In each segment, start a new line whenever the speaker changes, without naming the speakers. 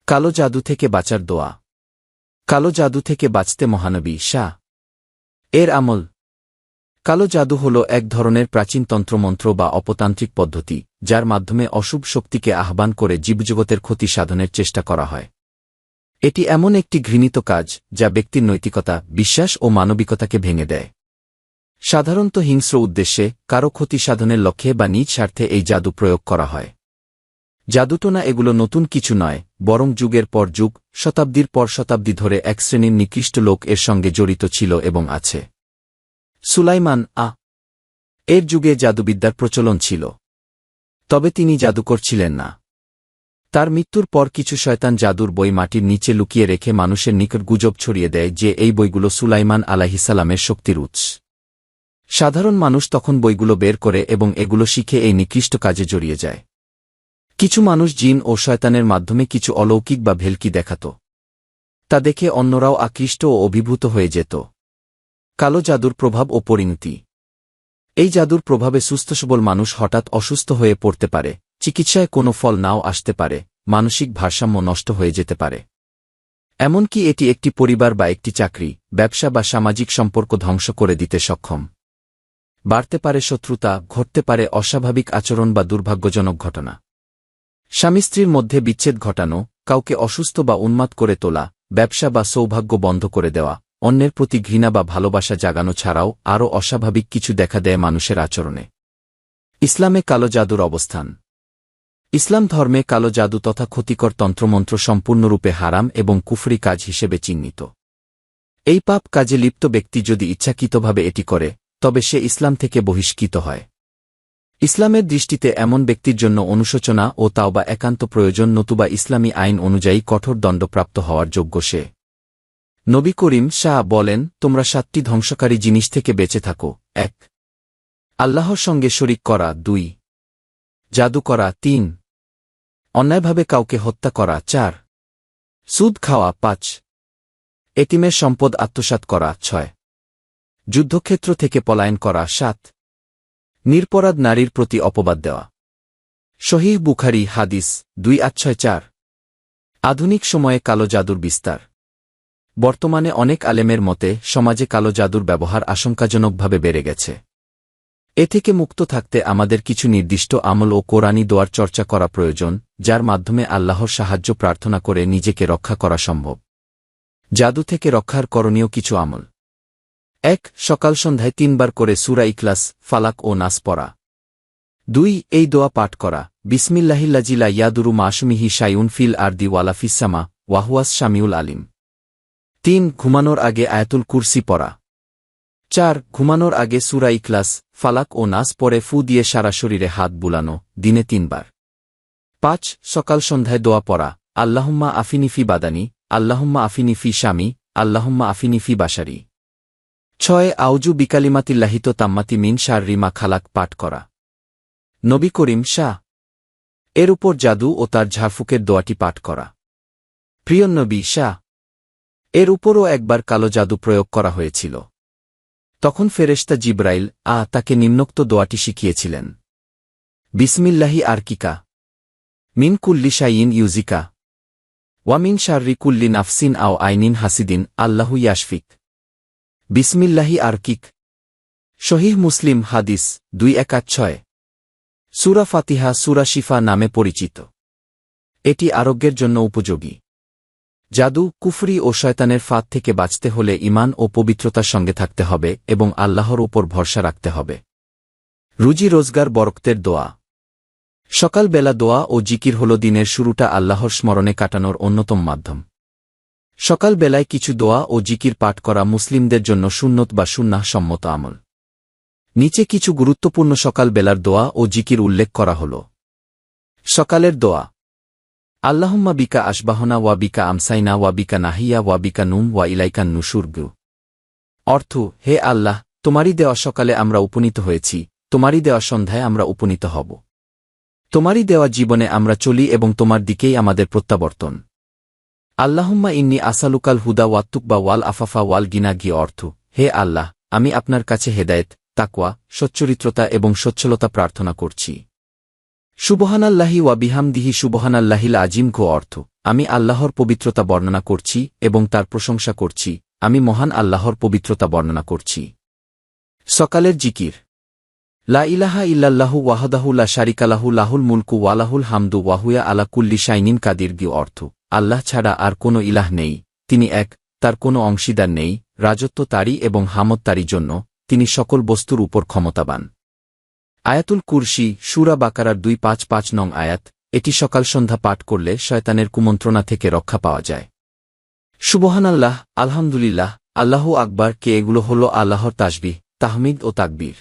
কালো জাদু থেকে বাঁচার দোয়া। কালো জাদু থেকে বাঁচতে মহানবী শাহ এর আমল। কালো জাদু হল এক ধরনের প্রাচীন তন্ত্রমন্ত্র বা অপতান্ত্রিক পদ্ধতি, যার মাধ্যমে অশুভ শক্তিকে আহ্বান করে জীবজগতের ক্ষতি সাধনের চেষ্টা করা হয়। এটি এমন একটি ঘৃণিত কাজ যা ব্যক্তির নৈতিকতা, বিশ্বাস ও মানবিকতাকে ভেঙে দেয়। সাধারণত হিংস্র উদ্দেশ্যে, কারো ক্ষতি সাধনের লক্ষ্যে বা নিজ স্বার্থে এই জাদু প্রয়োগ করা হয়। জাদুটোনা এগুলো নতুন কিছু নয়, বরং যুগের পর যুগ, শতাব্দীর পর শতাব্দী ধরে এক শ্রেণীর নিকৃষ্ট লোক এর সঙ্গে জড়িত ছিল এবং আছে। সুলাইমান এর যুগে জাদুবিদ্যার প্রচলন ছিল, তবে তিনি জাদুকর ছিলেন না। তার মৃত্যুর পর কিছু শয়তান জাদুর বই মাটির নিচে লুকিয়ে রেখে মানুষের নিকট গুজব ছড়িয়ে দেয় যে এই বইগুলো সুলাইমান আলাইহিসসালামের শক্তির উৎস। সাধারণ মানুষ তখন বইগুলো বের করে এবং এগুলো শিখে এই নিকৃষ্ট কাজে জড়িয়ে যায়। কিছু মানুষ জিন ও শয়তানের মাধ্যমে কিছু অলৌকিক বা ভেলকি দেখাত। তা দেখে অন্যরাও আকৃষ্ট ও অভিভূত হয়ে যেত। কালো জাদুর প্রভাব ও পরিণতি। এই জাদুর প্রভাবে সুস্থসবল মানুষ হঠাৎ অসুস্থ হয়ে পড়তে পারে, চিকিৎসায় কোনো ফল নাও আসতে পারে, মানসিক ভারসাম্য নষ্ট হয়ে যেতে পারে। এমনকি এটি একটি পরিবার বা একটি চাকরি, ব্যবসা বা সামাজিক সম্পর্ক ধ্বংস করে দিতে সক্ষম। বাড়তে পারে শত্রুতা, ঘটতে পারে অস্বাভাবিক আচরণ বা দুর্ভাগ্যজনক ঘটনা। স্বামী স্ত্রীর মধ্যে বিচ্ছেদ ঘটানো, কাউকে অসুস্থ বা উন্মাদ করে তোলা, ব্যবসা বা সৌভাগ্য বন্ধ করে দেওয়া, অন্যের প্রতি ঘৃণা বা ভালোবাসা জাগানো ছাড়াও আরও অস্বাভাবিক কিছু দেখা দেয় মানুষের আচরণে। ইসলামে কালো জাদুর অবস্থান। ইসলাম ধর্মে কালো জাদু তথা ক্ষতিকর তন্ত্রমন্ত্র সম্পূর্ণরূপে হারাম এবং কুফরি কাজ হিসেবে চিহ্নিত। এই পাপ কাজে লিপ্ত ব্যক্তি যদি ইচ্ছাকৃতভাবে এটি করে, তবে সে ইসলাম থেকে বহিষ্কৃত হয়। ইসলামের দৃষ্টিতে এমন ব্যক্তির জন্য অনুশোচনা ও তাওবা একান্ত প্রয়োজন, নতুবা ইসলামী আইন অনুযায়ী কঠোর দণ্ডপ্রাপ্ত হওয়ার যোগ্য সে। নবী করিম শাহ বলেন, তোমরা 7টি ধ্বংসকারী জিনিস থেকে বেঁচে থাকো। 1. আল্লাহর সঙ্গে শরিক করা। 2. জাদু করা। 3. অন্যায়ভাবে কাউকে হত্যা করা। 4. সুদ খাওয়া। 5. এতিমের সম্পদ আত্মসাৎ করা। 6. যুদ্ধক্ষেত্র থেকে পলায়ন করা। 7. নিরপরাধ নারীর প্রতি অপবাদ দেওয়া। সহিহ বুখারী হাদিস 2864। আধুনিক সময়ে কালো জাদুর বিস্তার। বর্তমানে অনেক আলেমের মতে সমাজে কালো জাদুর ব্যবহার আশঙ্কাজনকভাবে বেড়ে গেছে। এ থেকে মুক্ত থাকতে আমাদের কিছু নির্দিষ্ট আমল ও কোরআনী দোয়ার চর্চা করা প্রয়োজন, যার মাধ্যমে আল্লাহর সাহায্য প্রার্থনা করে নিজেকে রক্ষা করা সম্ভব। জাদু থেকে রক্ষার করণীয় কিছু আমল। 1. সকাল সন্ধ্যায় 3 বার করে সূরা ইখলাস, ফালাক ও নাস পড়া। 2. এই দোয়া পাঠ করা, বিসমিল্লাহিল্লাযী লা ইয়াদুরু মা'আসমিহি শাইউন ফিল আরদি ওয়ালা ফিস সামা ওয়া হুয়াস সামিউল আলিম। 3. ঘুমানোর আগে আয়াতুল কুরসি পড়া। 4. ঘুমানোর আগে সূরা ইখলাস, ফালাক ও নাস পড়ে ফু দিয়ে সারা শরীরে হাত বুলানো, দিনে 3 বার। 5. সকাল সন্ধ্যায় দোয়া পড়া, আল্লাহুম্মা আফিনি ফি বাদানি, আল্লাহুম্মা আফিনি ফি শামি, আল্লাহুম্মা আফিনি ফি বাশারি। 6. আউযু বিকালিমাতিল্লাহিত তাম্মাতি মিন শাররি মা খালাক পাঠ করা। নবী করিম শাহ এর উপর জাদু ও তার ঝাড়ফুঁকের দোয়াটি পাঠ করা। প্রিয় নবী শাহ এর উপরও একবার কালো জাদু প্রয়োগ করা হয়েছিল। তখন ফেরেশতা জিবরাইল তাকে নিম্নোক্ত দোয়াটি শিখিয়েছিলেন। বিসমিল্লাহি আরকিকা মিন কুল্লি শাইইন ইউজিকা ওয়া মিন শাররি কুল্লি নাফসিন আও আইনিন হাসিদিন আল্লাহু ইয়াশফিক। বিসমিল্লাহি আরকিক। সহিহ মুসলিম হাদিস 2186। সূরা ফাতিহা সূরা শিফা নামে পরিচিত। এটি আরোগ্যের জন্য উপযোগী। জাদু, কুফরি ও শয়তানের ফাঁদ থেকে বাঁচতে হলে ঈমান ও পবিত্রতার সঙ্গে থাকতে হবে এবং আল্লাহর উপর ভরসা রাখতে হবে। রুজি রোজগার বরকতের দোয়া। সকালবেলা দোয়া ও জিকির হল দিনের শুরুটা আল্লাহর স্মরণে কাটানোর অন্যতম মাধ্যম। সকালবেলায় কিছু দোয়া ও জিকির পাঠ করা মুসলিমদের জন্য সুন্নত বা সুন্নাহ সম্মত আমল। নিচে কিছু গুরুত্বপূর্ণ সকালবেলার দোয়া ও জিকির উল্লেখ করা হল। সকালের দোয়া। আল্লাহুম্মা বিকা আসবাহনা ওয়া বিকা আমসাইনা ওয়া বিকা নাহিয়া ওয়া বিকা নুম ওয়া ইলাইকান নুশুর। অর্থ, হে আল্লাহ, তোমারই দেওয়া সকালে আমরা উপনীত হয়েছি, তোমারই দেওয়া সন্ধ্যায় আমরা উপনীত হব। তোমারই দেওয়া জীবনে আমরা চলি এবং তোমার দিকেই আমাদের প্রত্যাবর্তন। আল্লাহুম্মা ইন্নী আসালুকাল হুদা ওয়াত্তুকবা ওয়াল আফাফা ওয়াল গিনা। অর্থ, হে আল্লাহ, আমি আপনার কাছে হেদায়েত, তাকওয়া, সচ্চরিত্রতা এবং সচ্ছলতা প্রার্থনা করছি। সুবহানাল্লাহি ওয়া বিহামদিহি সুবহানাল্লাহিল আজিম গো অর্থ, আমি আল্লাহর পবিত্রতা বর্ণনা করছি এবং তার প্রশংসা করছি, আমি মহান আল্লাহর পবিত্রতা বর্ণনা করছি। সকালের জিকির। লা ইলাহা ইল্লাল্লাহু ওয়াহদাহু লা শারিকা লাহু লাহুল মুলকু ওয়া লাহুল হামদু ওয়া হুয়া আলা কুল্লি শাইইন কাদির গি অর্থ, আল্লাহ ছাড়া আর কোনো ইলাহ নেই, তিনি এক, তার কোনো অংশীদার নেই, রাজত্ব তারই এবং হামদ তারই জন্য, তিনি সকল বস্তুর উপর ক্ষমতাবান। আয়াতুল কুরসি, সূরা বাকারার 255 নং আয়াত। এটি সকাল সন্ধ্যা পাঠ করলে শয়তানের কুমন্ত্রণা থেকে রক্ষা পাওয়া যায়। সুবহানাল্লাহ, আলহামদুলিল্লাহ, আল্লাহু আকবার কে এগুলো হল আল্লাহর তাসবিহ, তাহমিদ ও তাকবীর।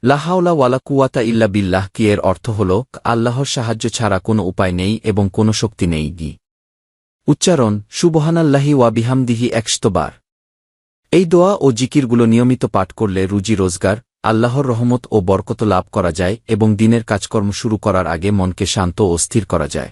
লা হাওলা ওয়ালা কুওয়াতা ইল্লা বিল্লাহ কি এর অর্থ হল আল্লাহর সাহায্য ছাড়া কোনো উপায় নেই এবং কোনো শক্তি নেই গি। উচ্চারণ সুবহানাল্লাহি ওয়া বিহামদিহি 100 বার। এই দোয়া ও জিকিরগুলো নিয়মিত পাঠ করলে রুজি রোজগার, আল্লাহর রহমত ও বরকত লাভ করা যায় এবং দিনের কাজকর্ম শুরু করার আগে মনকে শান্ত ও স্থির করা যায়।